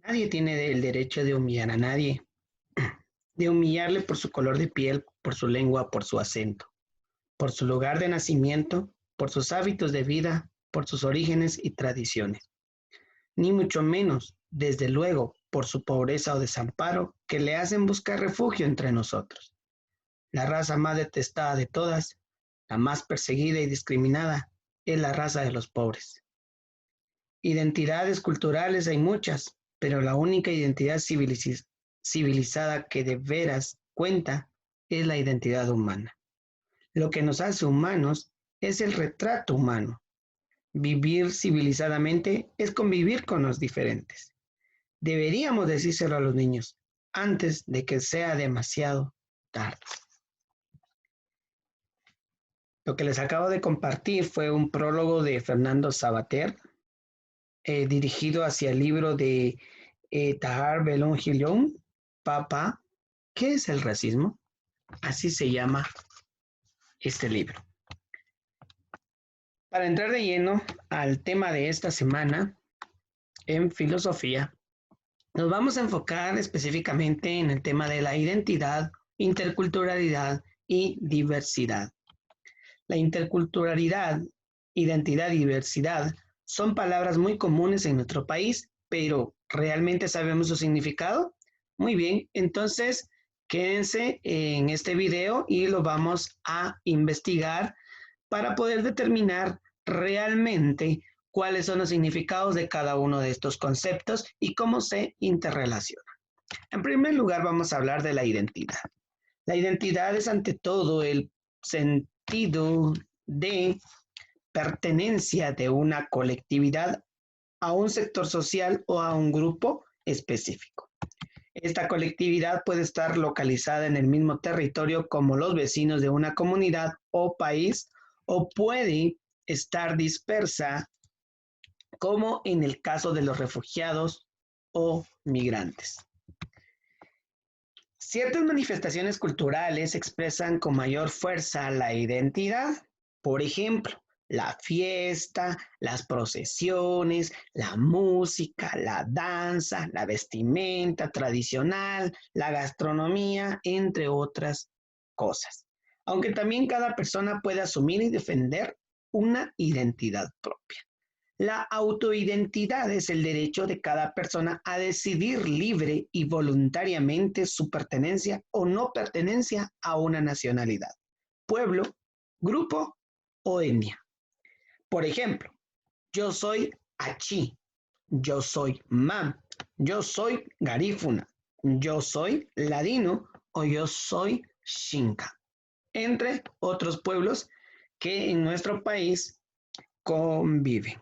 Nadie tiene el derecho de humillar a nadie, de humillarle por su color de piel, por su lengua, por su acento, por su lugar de nacimiento, por sus hábitos de vida, por sus orígenes y tradiciones, ni mucho menos, desde luego, por su pobreza o desamparo que le hacen buscar refugio entre nosotros. La raza más detestada de todas, la más perseguida y discriminada, es la raza de los pobres. Identidades culturales hay muchas, pero la única identidad civilizada que de veras cuenta es la identidad humana. Lo que nos hace humanos es el retrato humano. Vivir civilizadamente es convivir con los diferentes. Deberíamos decírselo a los niños antes de que sea demasiado tarde. Lo que les acabo de compartir fue un prólogo de Fernando Savater, dirigido hacia el libro de Tahar Belon-Gilon, Papá, ¿qué es el racismo? Así se llama este libro. Para entrar de lleno al tema de esta semana en filosofía, nos vamos a enfocar específicamente en el tema de la identidad, interculturalidad y diversidad. La interculturalidad, identidad y diversidad son palabras muy comunes en nuestro país, pero ¿realmente sabemos su significado? Muy bien, entonces quédense en este video y lo vamos a investigar para poder determinar realmente cuáles son los significados de cada uno de estos conceptos y cómo se interrelacionan. En primer lugar, vamos a hablar de la identidad. La identidad es ante todo el sentido de pertenencia de una colectividad a un sector social o a un grupo específico. Esta colectividad puede estar localizada en el mismo territorio como los vecinos de una comunidad o país, o puede estar dispersa como en el caso de los refugiados o migrantes. Ciertas manifestaciones culturales expresan con mayor fuerza la identidad. Por ejemplo, la fiesta, las procesiones, la música, la danza, la vestimenta tradicional, la gastronomía, entre otras cosas. Aunque también cada persona puede asumir y defender una identidad propia. La autoidentidad es el derecho de cada persona a decidir libre y voluntariamente su pertenencia o no pertenencia a una nacionalidad, pueblo, grupo o etnia. Por ejemplo, yo soy Achí, yo soy Mam, yo soy Garífuna, yo soy Ladino o yo soy Xinca, entre otros pueblos que en nuestro país conviven.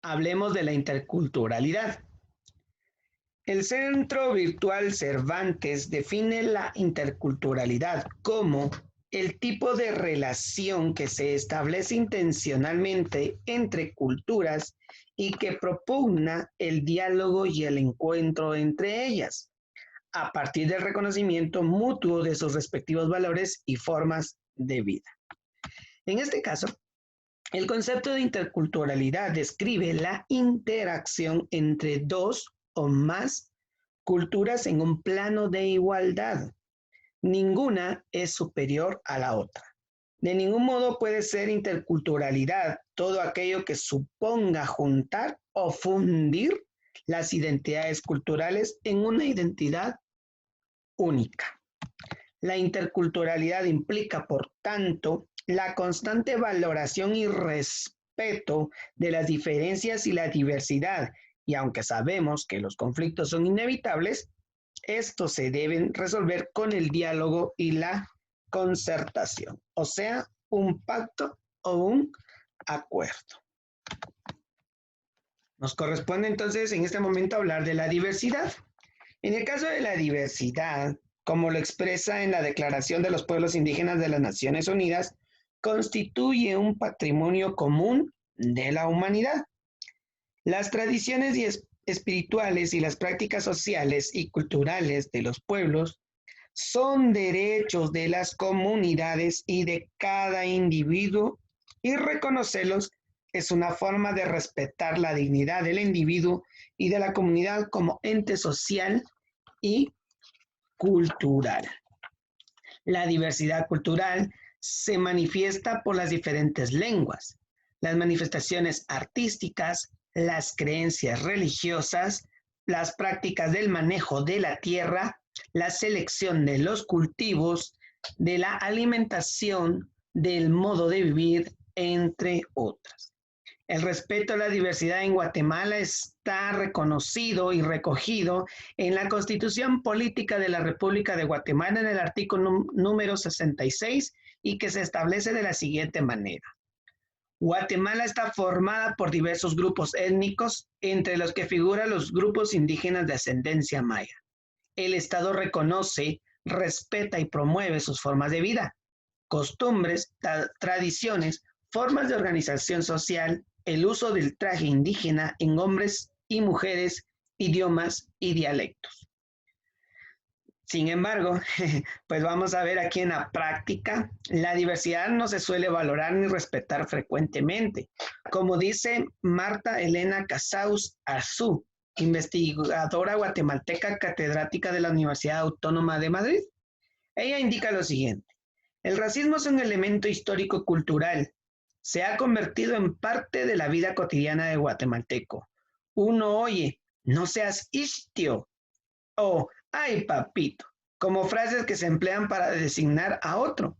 Hablemos de la interculturalidad. El Centro Virtual Cervantes define la interculturalidad como el tipo de relación que se establece intencionalmente entre culturas y que propugna el diálogo y el encuentro entre ellas, a partir del reconocimiento mutuo de sus respectivos valores y formas de vida. En este caso, el concepto de interculturalidad describe la interacción entre dos o más culturas en un plano de igualdad. Ninguna es superior a la otra. De ningún modo puede ser interculturalidad todo aquello que suponga juntar o fundir las identidades culturales en una identidad única. La interculturalidad implica, por tanto, la constante valoración y respeto de las diferencias y la diversidad, y aunque sabemos que los conflictos son inevitables, estos se deben resolver con el diálogo y la concertación, o sea, un pacto o un acuerdo. Nos corresponde entonces en este momento hablar de la diversidad. En el caso de la diversidad, como lo expresa en la Declaración de los Pueblos Indígenas de las Naciones Unidas, constituye un patrimonio común de la humanidad. Las tradiciones espirituales y las prácticas sociales y culturales de los pueblos son derechos de las comunidades y de cada individuo, y reconocerlos es una forma de respetar la dignidad del individuo y de la comunidad como ente social y cultural. La diversidad cultural se manifiesta por las diferentes lenguas, las manifestaciones artísticas, las creencias religiosas, las prácticas del manejo de la tierra, la selección de los cultivos, de la alimentación, del modo de vivir, entre otras. El respeto a la diversidad en Guatemala está reconocido y recogido en la Constitución Política de la República de Guatemala en el artículo número 66 y que se establece de la siguiente manera. Guatemala está formada por diversos grupos étnicos, entre los que figuran los grupos indígenas de ascendencia maya. El Estado reconoce, respeta y promueve sus formas de vida, costumbres, tradiciones, formas de organización social, el uso del traje indígena en hombres y mujeres, idiomas y dialectos. Sin embargo, pues vamos a ver aquí en la práctica, la diversidad no se suele valorar ni respetar frecuentemente. Como dice Marta Elena Casaus Arzú, investigadora guatemalteca catedrática de la Universidad Autónoma de Madrid. Ella indica lo siguiente: el racismo es un elemento histórico-cultural. Se ha convertido en parte de la vida cotidiana de guatemalteco. Uno oye, no seas istio o ay papito, como frases que se emplean para designar a otro.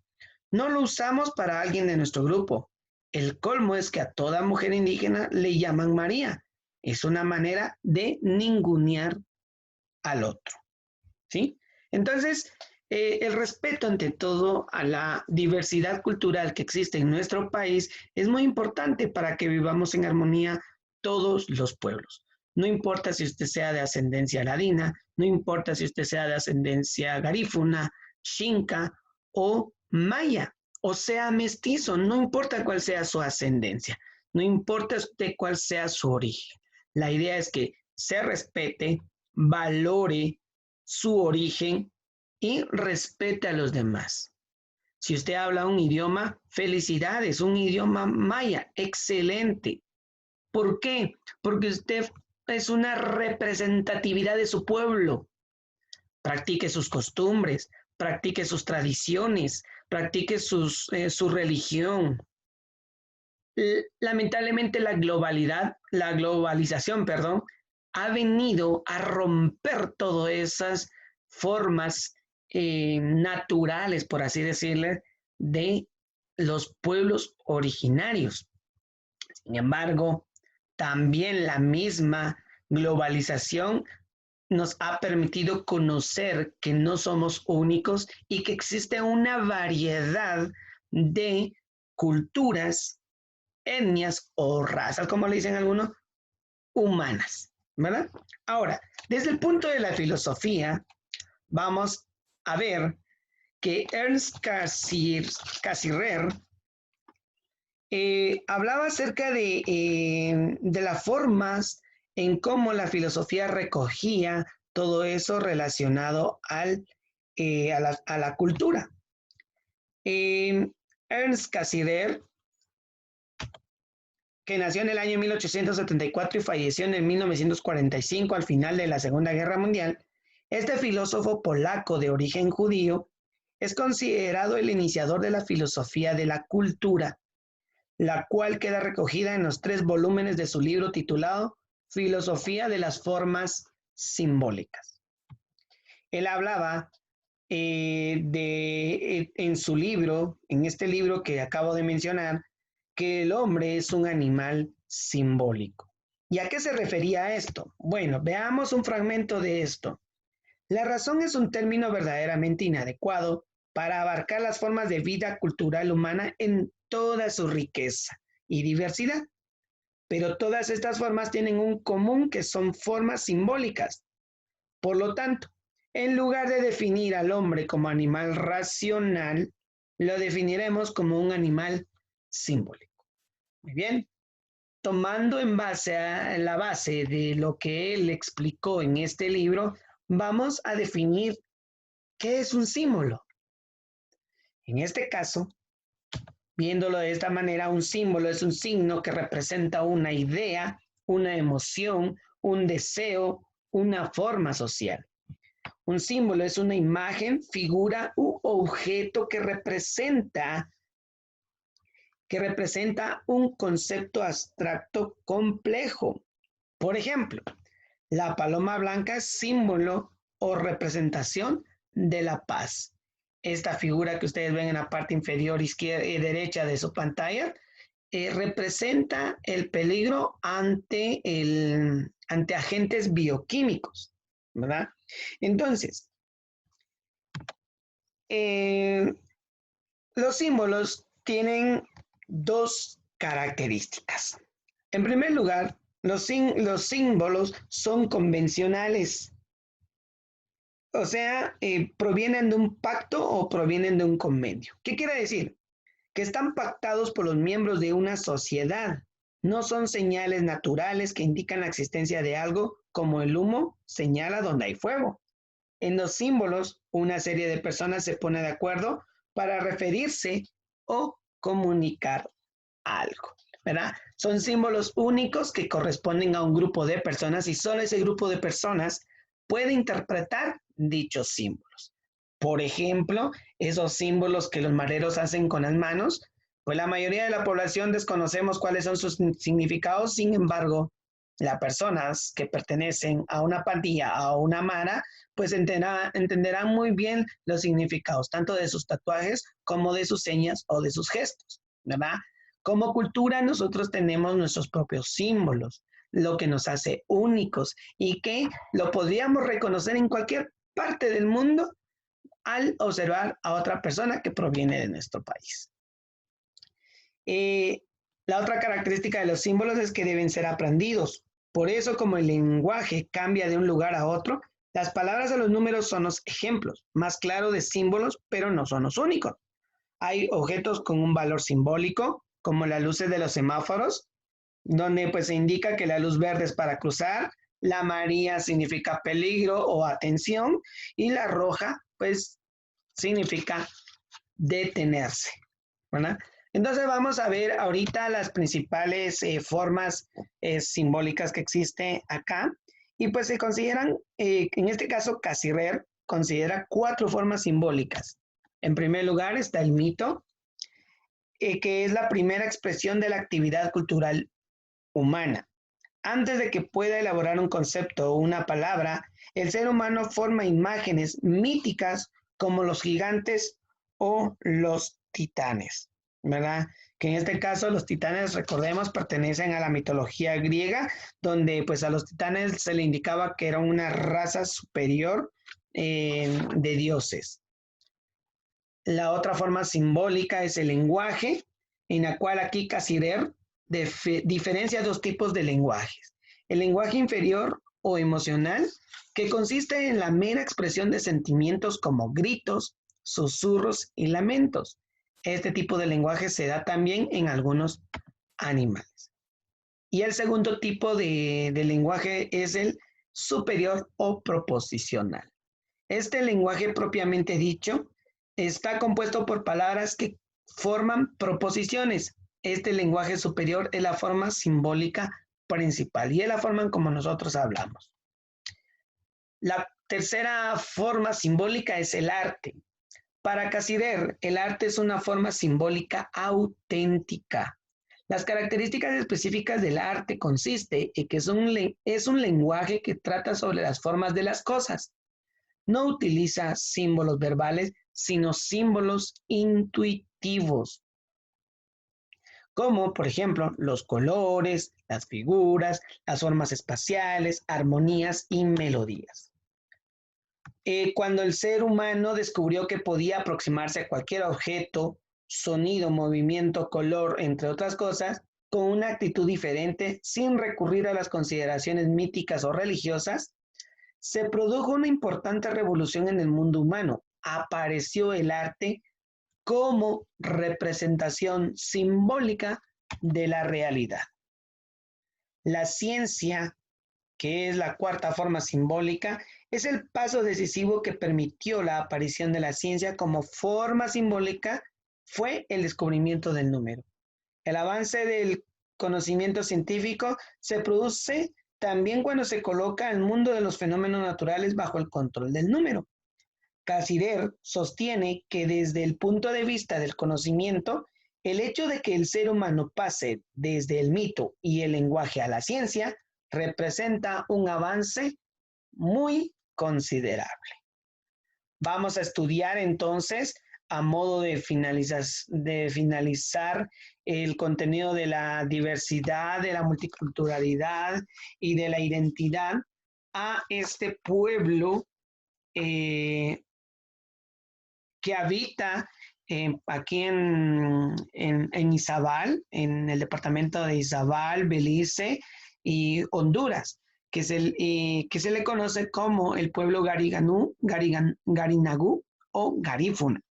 No lo usamos para alguien de nuestro grupo. El colmo es que a toda mujer indígena le llaman María. Es una manera de ningunear al otro. ¿Sí? Entonces, el respeto ante todo a la diversidad cultural que existe en nuestro país es muy importante para que vivamos en armonía todos los pueblos. No importa si usted sea de ascendencia ladina, no importa si usted sea de ascendencia garífuna, xinca o maya, o sea mestizo, no importa cuál sea su ascendencia, no importa usted cuál sea su origen. La idea es que se respete, valore su origen y respete a los demás. Si usted habla un idioma, felicidades, un idioma maya, excelente. ¿Por qué? Porque usted es una representatividad de su pueblo. Practique sus costumbres, practique sus tradiciones, practique su religión. Lamentablemente la globalización, ha venido a romper todas esas formas naturales, por así decirle, de los pueblos originarios. Sin embargo, también la misma globalización nos ha permitido conocer que no somos únicos y que existe una variedad de culturas, etnias o razas, como le dicen algunos, humanas, ¿verdad? Ahora, desde el punto de la filosofía, vamos a ver que Ernst Cassirer hablaba acerca de las formas en cómo la filosofía recogía todo eso relacionado a la cultura. Ernst Cassirer, que nació en el año 1874 y falleció en el 1945 al final de la Segunda Guerra Mundial, este filósofo polaco de origen judío es considerado el iniciador de la filosofía de la cultura, la cual queda recogida en los 3 volúmenes de su libro titulado Filosofía de las Formas Simbólicas. Él hablaba en su libro, en este libro que acabo de mencionar, que el hombre es un animal simbólico. ¿Y a qué se refería a esto? Bueno, veamos un fragmento de esto. La razón es un término verdaderamente inadecuado para abarcar las formas de vida cultural humana en toda su riqueza y diversidad. Pero todas estas formas tienen un común que son formas simbólicas. Por lo tanto, en lugar de definir al hombre como animal racional, lo definiremos como un animal simbólico. Muy bien. Tomando en base a la base de lo que él explicó en este libro, vamos a definir qué es un símbolo. En este caso, Viéndolo de esta manera, un símbolo es un signo que representa una idea, una emoción, un deseo, una forma social. Un símbolo es una imagen, figura u objeto que representa un concepto abstracto complejo. Por ejemplo, la paloma blanca es símbolo o representación de la paz. Esta figura que ustedes ven en la parte inferior izquierda y derecha de su pantalla representa el peligro ante agentes bioquímicos, ¿verdad? Entonces, los símbolos tienen dos características. En primer lugar, los símbolos son convencionales, o sea, provienen de un pacto o provienen de un convenio. ¿Qué quiere decir? Que están pactados por los miembros de una sociedad. No son señales naturales que indican la existencia de algo, como el humo señala donde hay fuego. En los símbolos, una serie de personas se pone de acuerdo para referirse o comunicar algo, ¿verdad? Son símbolos únicos que corresponden a un grupo de personas y solo ese grupo de personas puede interpretar dichos símbolos. Por ejemplo, esos símbolos que los maderos hacen con las manos, pues la mayoría de la población desconocemos cuáles son sus significados, sin embargo, las personas que pertenecen a una pandilla, a una mara, pues entenderán muy bien los significados, tanto de sus tatuajes como de sus señas o de sus gestos, ¿verdad? Como cultura nosotros tenemos nuestros propios símbolos, lo que nos hace únicos y que lo podríamos reconocer en cualquier parte del mundo al observar a otra persona que proviene de nuestro país. La otra característica de los símbolos es que deben ser aprendidos. Por eso, como el lenguaje cambia de un lugar a otro, las palabras o los números son los ejemplos más claros de símbolos, pero no son los únicos. Hay objetos con un valor simbólico, como las luces de los semáforos, donde pues se indica que la luz verde es para cruzar, la amarilla significa peligro o atención y la roja pues significa detenerse, ¿verdad? Entonces vamos a ver ahorita las principales formas simbólicas que existe acá y pues se consideran, en este caso Cassirer considera 4 formas simbólicas. En primer lugar está el mito, que es la primera expresión de la actividad cultural humana. Antes de que pueda elaborar un concepto o una palabra, el ser humano forma imágenes míticas como los gigantes o los titanes, ¿verdad? Que en este caso los titanes, recordemos, pertenecen a la mitología griega, donde pues a los titanes se le indicaba que eran una raza superior de dioses. La otra forma simbólica es el lenguaje, en la cual aquí Cassirer diferencia dos tipos de lenguajes. El lenguaje inferior o emocional, que consiste en la mera expresión de sentimientos como gritos, susurros y lamentos. Este tipo de lenguaje se da también en algunos animales. Y el segundo tipo de lenguaje es el superior o proposicional. Este lenguaje propiamente dicho está compuesto por palabras que forman proposiciones. Este lenguaje superior es la forma simbólica principal y es la forma en como nosotros hablamos. La tercera forma simbólica es el arte. Para Cassirer, el arte es una forma simbólica auténtica. Las características específicas del arte consiste en que es un lenguaje que trata sobre las formas de las cosas. No utiliza símbolos verbales, sino símbolos intuitivos, como por ejemplo los colores, las figuras, las formas espaciales, armonías y melodías. Cuando el ser humano descubrió que podía aproximarse a cualquier objeto, sonido, movimiento, color, entre otras cosas, con una actitud diferente, sin recurrir a las consideraciones míticas o religiosas, se produjo una importante revolución en el mundo humano. Apareció el arte como representación simbólica de la realidad. La ciencia, que es la cuarta forma simbólica, es el paso decisivo que permitió la aparición de la ciencia como forma simbólica fue el descubrimiento del número. El avance del conocimiento científico se produce también cuando se coloca el mundo de los fenómenos naturales bajo el control del número. Cassirer sostiene que desde el punto de vista del conocimiento, el hecho de que el ser humano pase desde el mito y el lenguaje a la ciencia representa un avance muy considerable. Vamos a estudiar entonces, a modo de finalizar el contenido de la diversidad, de la multiculturalidad y de la identidad, a este pueblo que habita aquí en Izabal, en el departamento de Izabal, Belice y Honduras, que se le conoce como el pueblo Garinagú o garífuna.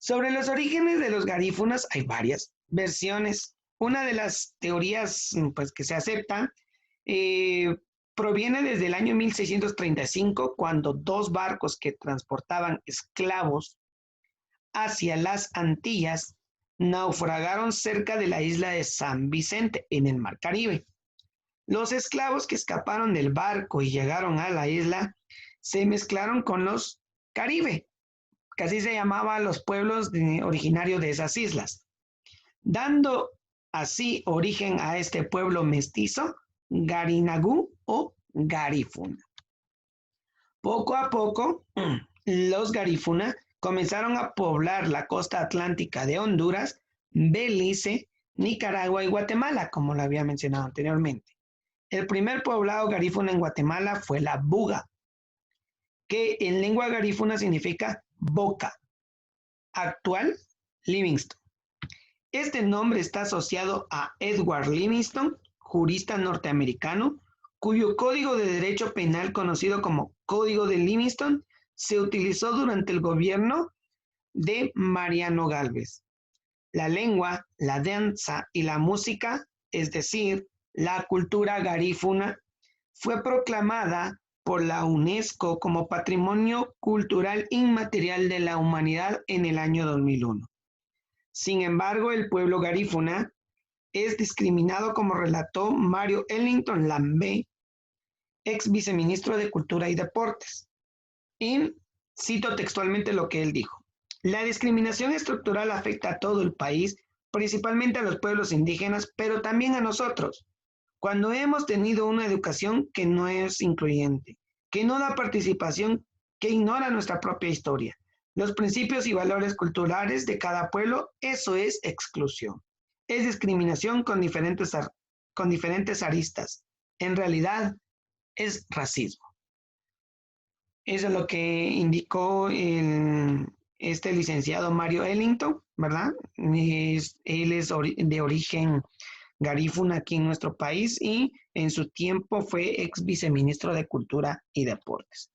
Sobre los orígenes de los garífunas hay varias versiones. Una de las teorías pues, que se acepta proviene desde el año 1635, cuando dos barcos que transportaban esclavos hacia las Antillas naufragaron cerca de la isla de San Vicente, en el Mar Caribe. Los esclavos que escaparon del barco y llegaron a la isla se mezclaron con los Caribe, que así se llamaban los pueblos originarios de esas islas, dando así origen a este pueblo mestizo, Garinagú o garífuna. Poco a poco, los garífuna comenzaron a poblar la costa atlántica de Honduras, Belice, Nicaragua y Guatemala, como lo había mencionado anteriormente. El primer poblado garífuna en Guatemala fue la Buga, que en lengua garífuna significa boca. Actual, Livingston. Este nombre está asociado a Edward Livingston, jurista norteamericano, cuyo código de derecho penal conocido como Código de Livingston se utilizó durante el gobierno de Mariano Gálvez. La lengua, la danza y la música, es decir, la cultura garífuna, fue proclamada por la UNESCO como Patrimonio Cultural Inmaterial de la Humanidad en el año 2001. Sin embargo, el pueblo garífuna es discriminado, como relató Mario Ellington Lambé, ex viceministro de Cultura y Deportes. Y cito textualmente lo que él dijo. La discriminación estructural afecta a todo el país, principalmente a los pueblos indígenas, pero también a nosotros, cuando hemos tenido una educación que no es incluyente, que no da participación, que ignora nuestra propia historia, los principios y valores culturales de cada pueblo. Eso es exclusión. Es discriminación con diferentes aristas. En realidad, es racismo. Eso es lo que indicó este licenciado Mario Ellington, ¿verdad? Él es de origen garífuna aquí en nuestro país y en su tiempo fue ex viceministro de Cultura y Deportes.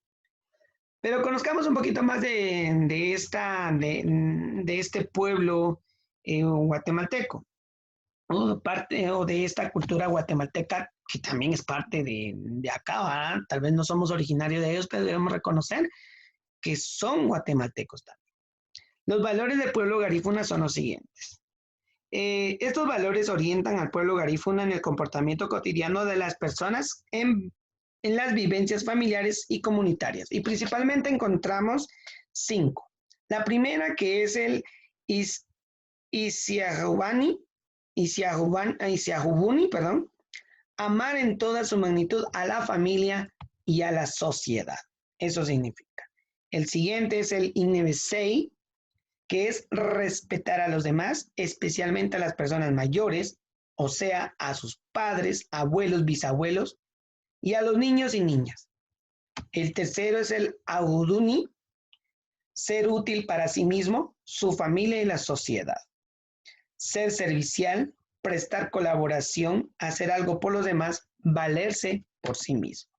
Pero conozcamos un poquito más de este pueblo guatemalteco, o de esta cultura guatemalteca, que también es parte de acá, ¿verdad? Tal vez no somos originarios de ellos, pero debemos reconocer que son guatemaltecos también. Los valores del pueblo garífuna son los siguientes. Estos valores orientan al pueblo garífuna en el comportamiento cotidiano de las personas en las vivencias familiares y comunitarias. Y principalmente encontramos 5. La primera, que es el Isiahubuni, amar en toda su magnitud a la familia y a la sociedad. Eso significa. El siguiente es el Inebesei, que es respetar a los demás, especialmente a las personas mayores, o sea, a sus padres, abuelos, bisabuelos, y a los niños y niñas. El tercero es el Ahuduni, ser útil para sí mismo, su familia y la sociedad. Ser servicial, prestar colaboración, hacer algo por los demás, valerse por sí mismo.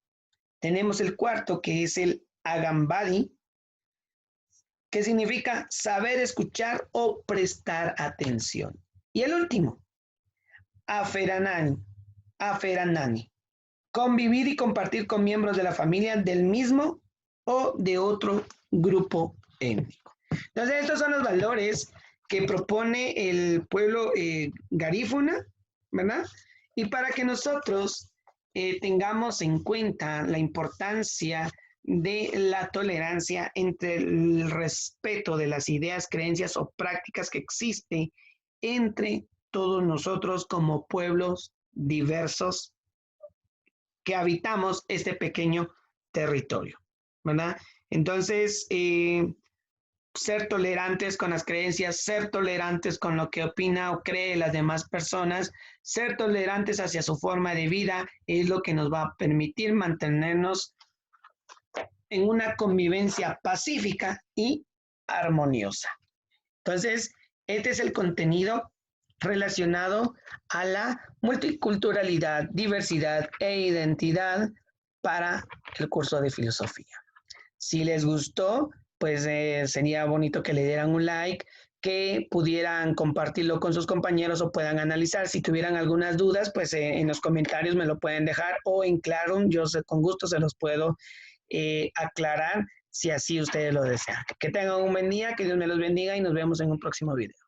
Tenemos el cuarto, que es el Agambadi, que significa saber escuchar o prestar atención. Y el último, Aferanani, convivir y compartir con miembros de la familia del mismo o de otro grupo étnico. Entonces, estos son los valores que propone el pueblo garífuna, ¿verdad? Y para que nosotros tengamos en cuenta la importancia de la tolerancia entre el respeto de las ideas, creencias o prácticas que existe entre todos nosotros como pueblos diversos que habitamos este pequeño territorio, ¿verdad? Entonces, ser tolerantes con las creencias, ser tolerantes con lo que opina o cree las demás personas, ser tolerantes hacia su forma de vida es lo que nos va a permitir mantenernos en una convivencia pacífica y armoniosa. Entonces, este es el contenido relacionado a la multiculturalidad, diversidad e identidad para el curso de filosofía. Si les gustó, pues sería bonito que le dieran un like, que pudieran compartirlo con sus compañeros o puedan analizar. Si tuvieran algunas dudas, pues en los comentarios me lo pueden dejar o en Classroom, yo con gusto se los puedo aclarar si así ustedes lo desean. Que tengan un buen día, que Dios me los bendiga y nos vemos en un próximo video.